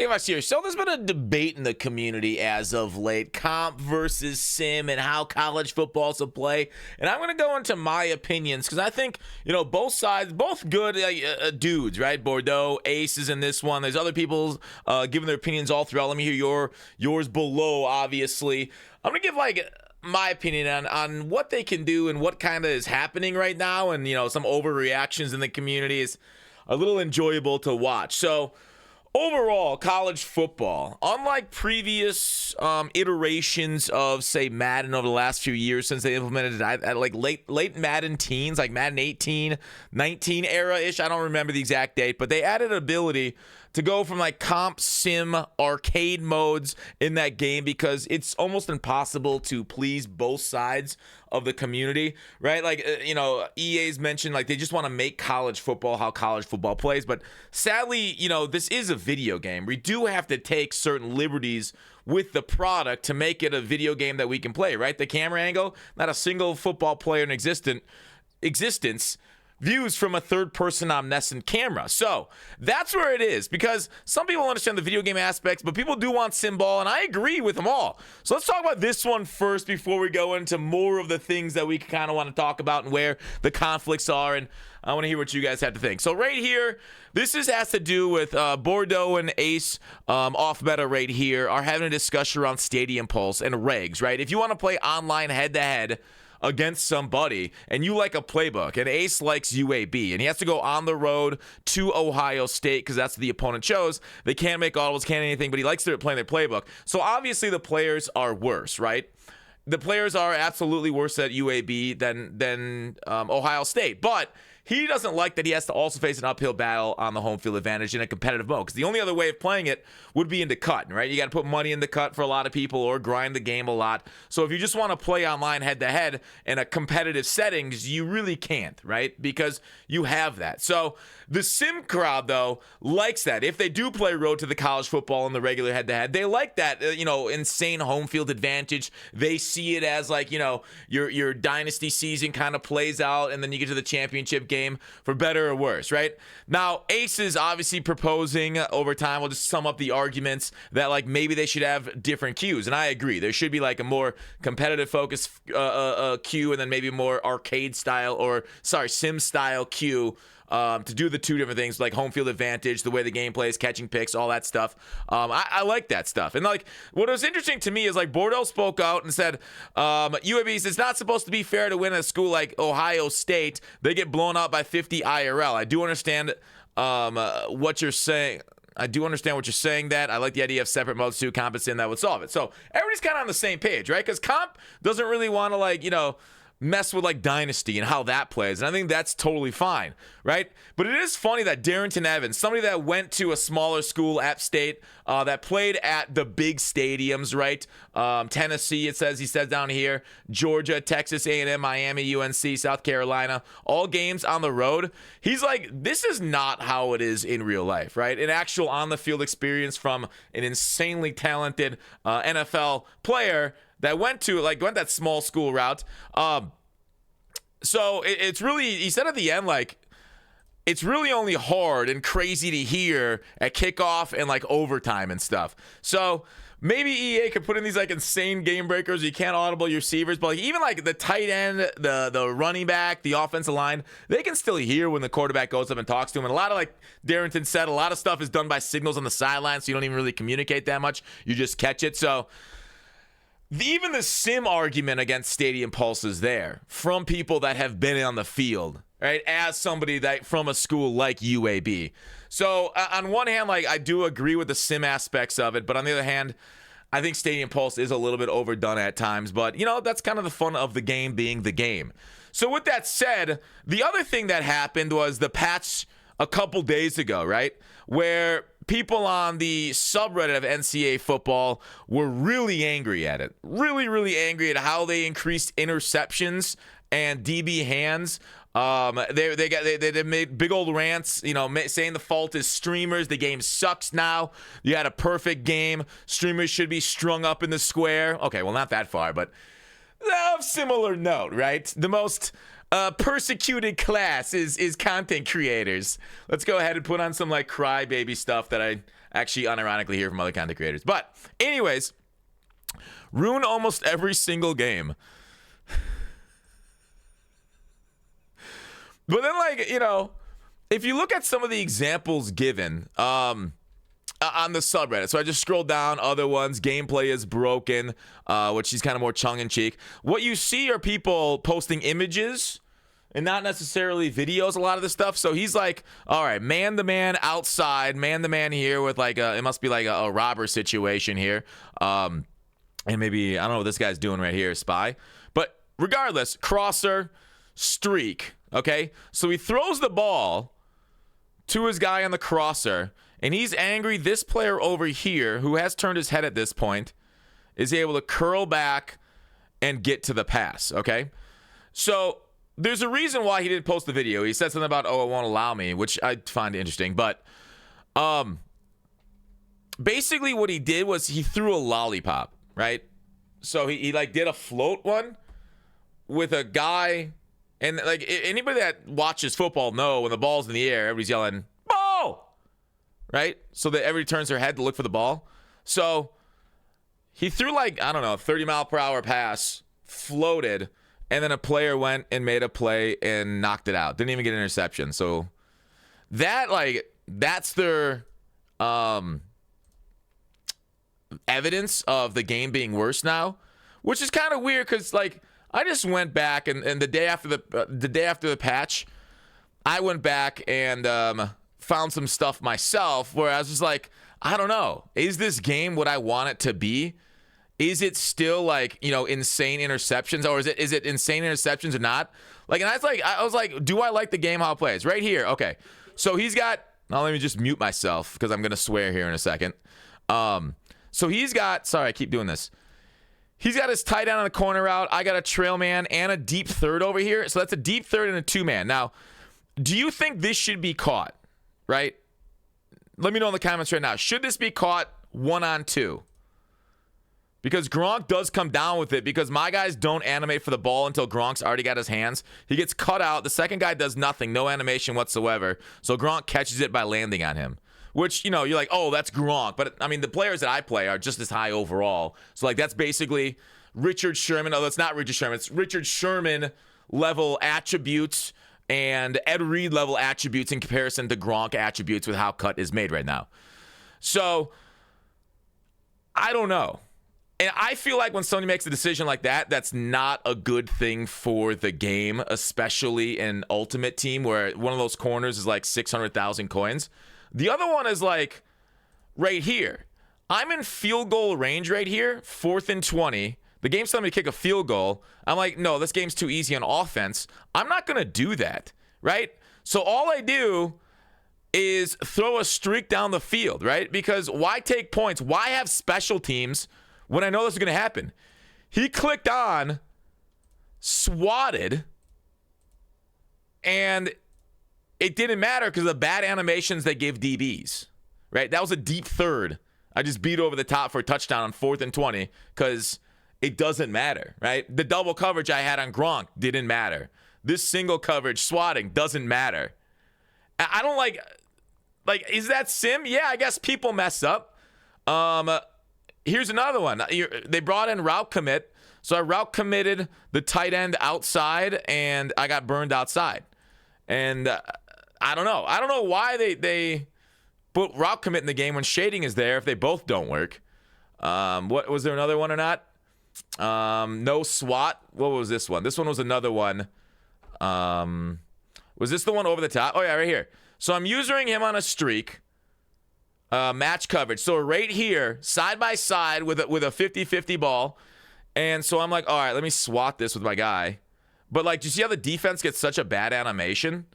Hey, Max here. So there's been a debate in the community as of late, comp versus sim and how college football's a play. And I'm going to go into my opinions because I think, both sides, both good dudes, right? Bordeaux, Ace is in this one. There's other people giving their opinions all throughout. Let me hear yours below, obviously. I'm going to give my opinion on what they can do and what kind of is happening right now. And, some overreactions in the community is a little enjoyable to watch. So, overall, college football, unlike previous iterations of, say, Madden over the last few years since they implemented it at late Madden teens, like Madden 18, 19 era-ish. I don't remember the exact date, but they added an ability to go from comp sim arcade modes in that game because it's almost impossible to please both sides of the community, right? EA's mentioned they just want to make college football how college football plays, but sadly, this is a video game. We do have to take certain liberties with the product to make it a video game that we can play, right? The camera angle, not a single football player in existence views from a third-person omniscient camera. So that's where it is, because some people understand the video game aspects, but people do want sim ball, and I agree with them all. So let's talk about this one first before we go into more of the things that we kind of want to talk about and where the conflicts are, and I want to hear what you guys have to think. So right here, this has to do with Bordeaux and Ace off meta right here are having a discussion around Stadium Pulse and regs, right? If you want to play online head-to-head against somebody and you like a playbook, and Ace likes UAB and he has to go on the road to Ohio State because that's what the opponent chose. They can't make audibles, can't anything, but he likes playing their playbook. So obviously the players are worse, right? The players are absolutely worse at UAB than Ohio State, but he doesn't like that he has to also face an uphill battle on the home field advantage in a competitive mode, because the only other way of playing it would be into cut, right? You got to put money in the cut for a lot of people or grind the game a lot. So if you just want to play online head-to-head in a competitive settings, you really can't, right? Because you have that. So the sim crowd, though, likes that. If they do play road to the college football in the regular head-to-head, they like that, insane home field advantage. They see it as your dynasty season kind of plays out, and then you get to the championship game for better or worse, right? Now, Ace is obviously proposing over time, we'll just sum up the arguments, that maybe they should have different queues, and I agree. There should be a more competitive focused queue, and then maybe more arcade style sim style queue to do the two different things, like home field advantage, the way the game plays, catching picks, all that stuff. I like that stuff. And what was interesting to me is Bordeaux spoke out and said, UAB, it's not supposed to be fair to win at a school like Ohio State. They get blown out by 50 IRL. I do understand what you're saying. I do understand what you're saying that. I like the idea of separate modes too. Compensating that would solve it. So everybody's kind of on the same page, right? Because comp doesn't really want to mess with Dynasty and how that plays, and I think that's totally fine, right? But it is funny that Darrington Evans, somebody that went to a smaller school, App State, that played at the big stadiums, right? Tennessee, he says down here, Georgia, Texas A&M, Miami, UNC, South Carolina, all games on the road. He's this is not how it is in real life, right? An actual on-the-field experience from an insanely talented NFL player that went that small school route. So it's really, he said at the end, it's really only hard and crazy to hear at kickoff and overtime and stuff. So maybe EA could put in these insane game breakers. You can't audible your receivers, but even the tight end, the running back, the offensive line, they can still hear when the quarterback goes up and talks to them. And a lot of, Darrington said, a lot of stuff is done by signals on the sideline, so you don't even really communicate that much. You just catch it. So even the sim argument against Stadium Pulse is there from people that have been on the field, right? As somebody that from a school like UAB. So on one hand, I do agree with the sim aspects of it, but on the other hand, I think Stadium Pulse is a little bit overdone at times. But that's kind of the fun of the game being the game. So with that said, the other thing that happened was the patch a couple days ago, right? Where people on the subreddit of NCAA football were really angry at it. Really, really angry at how they increased interceptions and DB hands. They made big old rants, saying the fault is streamers. The game sucks now. You had a perfect game. Streamers should be strung up in the square. Okay, well, not that far, but of similar note, right? The most persecuted class is content creators. Let's go ahead and put on some crybaby stuff that actually unironically hear from other content creators. But anyways, ruin almost every single game. But then, like, you know, if you look at some of the examples given on the subreddit, so I just scrolled down other ones. Gameplay is broken, which is kind of more tongue-in-cheek. What you see are people posting images and not necessarily videos, a lot of the stuff. So he's like, all right, man-to-man outside, man-to-man here with like it must be like a robber situation here. And maybe, I don't know what this guy's doing right here, spy. But regardless, crosser, streak, okay? So he throws the ball to his guy on the crosser, and he's angry. This player over here, who has turned his head at this point, is able to curl back and get to the pass, okay? So there's a reason why he didn't post the video. He said something about, oh, it won't allow me, which I find interesting. But basically what he did was he threw a lollipop, right? So he like did a float one with a guy. And like anybody that watches football know when the ball's in the air, everybody's yelling, ball, right? So that everybody turns their head to look for the ball. So he threw like, I don't know, a 30-mile-per-hour pass, floated, and then a player went and made a play and knocked it out. Didn't even get an interception. So that's their evidence of the game being worse now, which is kind of weird because like, I just went back and the day after the patch, I went back and found some stuff myself where I was just like, I don't know, is this game what I want it to be? Is it still like, you know, insane interceptions, or is it insane interceptions or not? Like, and I was like, do I like the game how it plays? Right here, okay. So he's got. Now let me just mute myself because I'm gonna swear here in a second. So he's got. Sorry, I keep doing this. He's got his tight end on the corner route. I got a trail man and a deep third over here. So that's a deep third and a two-man. Now, do you think this should be caught, right? Let me know in the comments right now. Should this be caught 1-on-2? Because Gronk does come down with it because my guys don't animate for the ball until Gronk's already got his hands. He gets cut out. The second guy does nothing, no animation whatsoever. So Gronk catches it by landing on him. Which, you know, you're like, oh, that's Gronk. But, I mean, the players that I play are just as high overall. So, like, that's basically Richard Sherman. Oh, that's not Richard Sherman. It's Richard Sherman level attributes and Ed Reed level attributes in comparison to Gronk attributes with how cut is made right now. So, I don't know. And I feel like when somebody makes a decision like that, that's not a good thing for the game, especially in Ultimate Team where one of those corners is like 600,000 coins. The other one is like right here. I'm in field goal range right here, 4th and 20. The game's telling me to kick a field goal. I'm like, no, this game's too easy on offense. I'm not going to do that, right? So all I do is throw a streak down the field, right? Because why take points? Why have special teams when I know this is going to happen? He clicked on, swatted, and it didn't matter because of the bad animations they give DBs, right? That was a deep third. I just beat over the top for a touchdown on 4th and 20 because it doesn't matter, right? The double coverage I had on Gronk didn't matter. This single coverage swatting doesn't matter. I don't like, is that sim? Yeah, I guess people mess up. Here's another one. They brought in route commit. So I route committed the tight end outside and I got burned outside. And I don't know. I don't know why they put route commit in the game when shading is there if they both don't work. What was there another one or not? No SWAT. What was this one? This one was another one. Was this the one over the top? Oh yeah, right here. So I'm using him on a streak. Match coverage. So right here, side by side with a 50-50 ball. And so I'm like, all right, let me SWAT this with my guy. But like, do you see how the defense gets such a bad animation?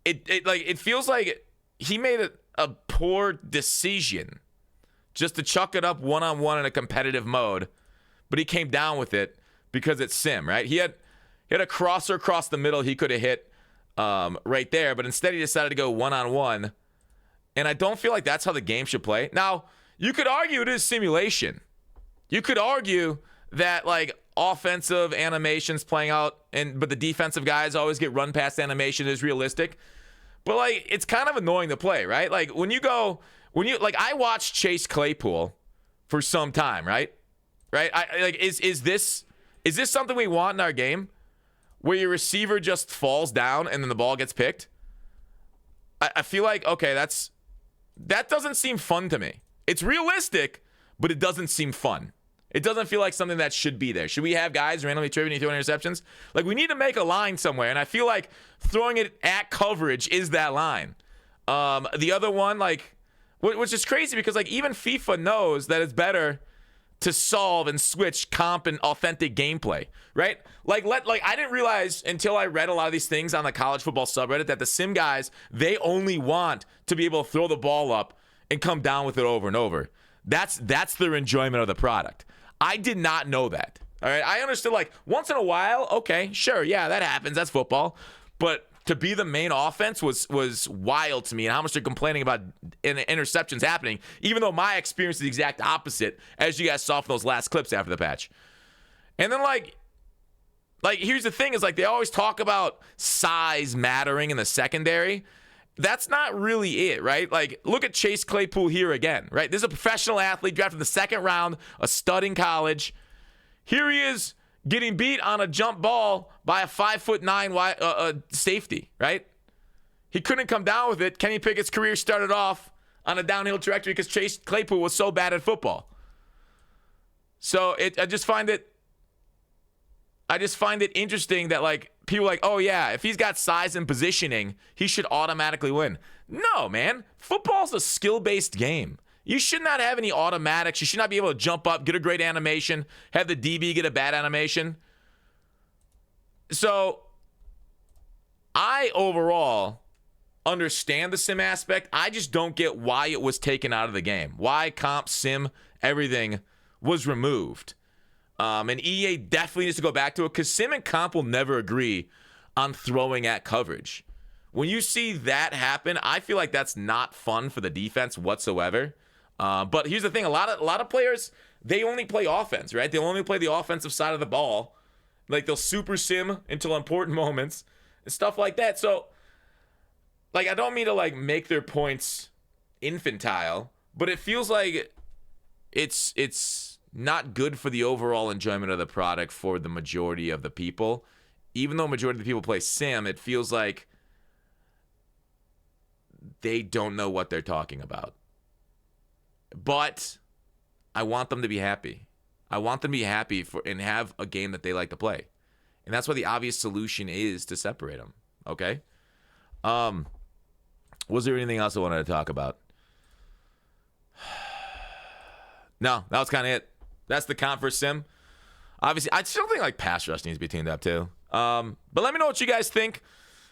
It feels like he made a poor decision just to chuck it up one-on-one in a competitive mode, but he came down with it because it's sim, right? He had a crosser across the middle he could have hit right there, but instead he decided to go one-on-one, and I don't feel like that's how the game should play. Now, you could argue it is simulation. You could argue that like offensive animations playing out, but the defensive guys always get run past animation is realistic. But like, it's kind of annoying to play, right? Like when you go when you like, I watched Chase Claypool for some time, right? Is this something we want in our game, where your receiver just falls down and then the ball gets picked? I feel like, okay, that doesn't seem fun to me. It's realistic, but it doesn't seem fun. It doesn't feel like something that should be there. Should we have guys randomly tripping and throwing interceptions? Like, we need to make a line somewhere, and I feel like throwing it at coverage is that line. The other one, like, which is crazy because, like, even FIFA knows that it's better to solve and switch comp and authentic gameplay, right? Like I didn't realize until I read a lot of these things on the college football subreddit that the sim guys, they only want to be able to throw the ball up and come down with it over and over. That's their enjoyment of the product. I did not know that. All right, I understood, like, once in a while, okay, sure, yeah, that happens. That's football. But to be the main offense was wild to me, and how much they're complaining about interceptions happening, even though my experience is the exact opposite, as you guys saw from those last clips after the patch. And then, like here's the thing is, like, they always talk about size mattering in the secondary. That's not really it, right? Like, look at Chase Claypool here again, right? This is a professional athlete drafted in the second round, a stud in college. Here he is getting beat on a jump ball by a 5'9" safety, right? He couldn't come down with it. Kenny Pickett's career started off on a downhill trajectory because Chase Claypool was so bad at football. So I just find it interesting that, like, people are like, oh yeah, if he's got size and positioning, he should automatically win. No, man. Football's a skill-based game. You should not have any automatics. You should not be able to jump up, get a great animation, have the DB get a bad animation. So I overall understand the sim aspect. I just don't get why it was taken out of the game. Why comp, sim, everything was removed. And EA definitely needs to go back to it, because sim and comp will never agree on throwing at coverage. When you see that happen, I feel like that's not fun for the defense whatsoever. But here's the thing: a lot of players, they only play offense, right? They only play the offensive side of the ball. Like, they'll super sim until important moments and stuff like that. So, like, I don't mean to, like, make their points infantile, but it feels like it's not good for the overall enjoyment of the product for the majority of the people. Even though majority of the people play sim, it feels like they don't know what they're talking about. But I want them to be happy. I want them to be happy and have a game that they like to play. And that's what the obvious solution is, to separate them. Okay? Was there anything else I wanted to talk about? No, that was kind of it. That's the comp for sim. Obviously, I still think, like, pass rush needs to be tuned up too. But let me know what you guys think.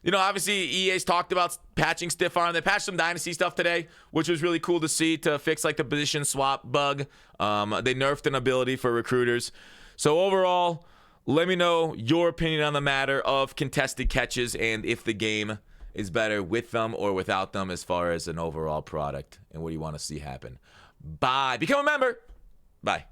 You know, obviously, EA's talked about patching stiff arm. They patched some Dynasty stuff today, which was really cool to see, to fix, like, the position swap bug. They nerfed an ability for recruiters. So overall, let me know your opinion on the matter of contested catches and if the game is better with them or without them as far as an overall product, and what do you want to see happen. Bye. Become a member. Bye.